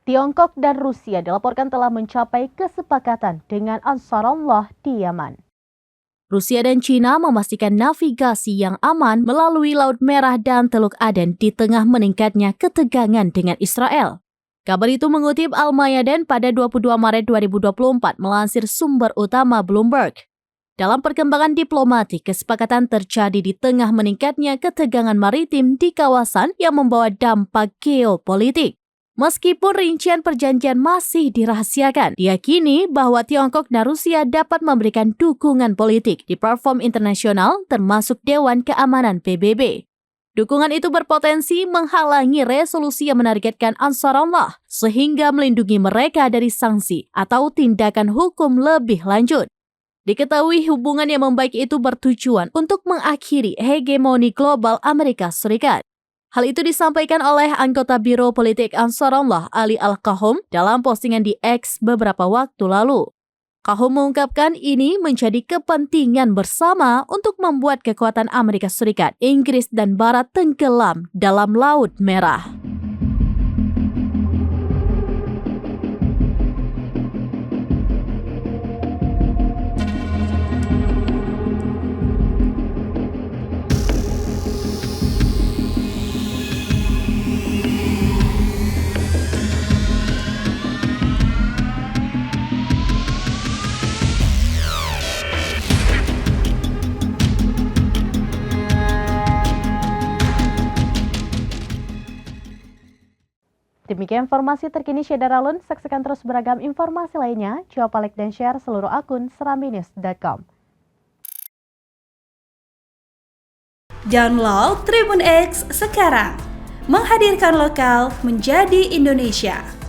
Tiongkok dan Rusia dilaporkan telah mencapai kesepakatan dengan Ansarullah di Yaman. Rusia dan China memastikan navigasi yang aman melalui Laut Merah dan Teluk Aden di tengah meningkatnya ketegangan dengan Israel. Kabar itu mengutip Al-Mayadeen pada 22 Maret 2024 melansir sumber utama Bloomberg. Dalam perkembangan diplomatik, kesepakatan terjadi di tengah meningkatnya ketegangan maritim di kawasan yang membawa dampak geopolitik. Meskipun rincian perjanjian masih dirahasiakan, diyakini bahwa Tiongkok dan Rusia dapat memberikan dukungan politik di platform internasional termasuk Dewan Keamanan PBB. Dukungan itu berpotensi menghalangi resolusi yang menargetkan Ansarullah sehingga melindungi mereka dari sanksi atau tindakan hukum lebih lanjut. Diketahui hubungan yang membaik itu bertujuan untuk mengakhiri hegemoni global Amerika Serikat. Hal itu disampaikan oleh anggota Biro Politik Ansarullah Ali Al-Qahhum dalam postingan di X beberapa waktu lalu. Qahhum mengungkapkan ini menjadi kepentingan bersama untuk membuat kekuatan Amerika Serikat, Inggris, dan Barat tenggelam dalam Laut Merah. Demikian informasi terkini Syedaralun. Saksikan terus beragam informasi lainnya. Coba like dan share seluruh akun serambinews.com. Download Tribun X sekarang. Menghadirkan lokal menjadi Indonesia.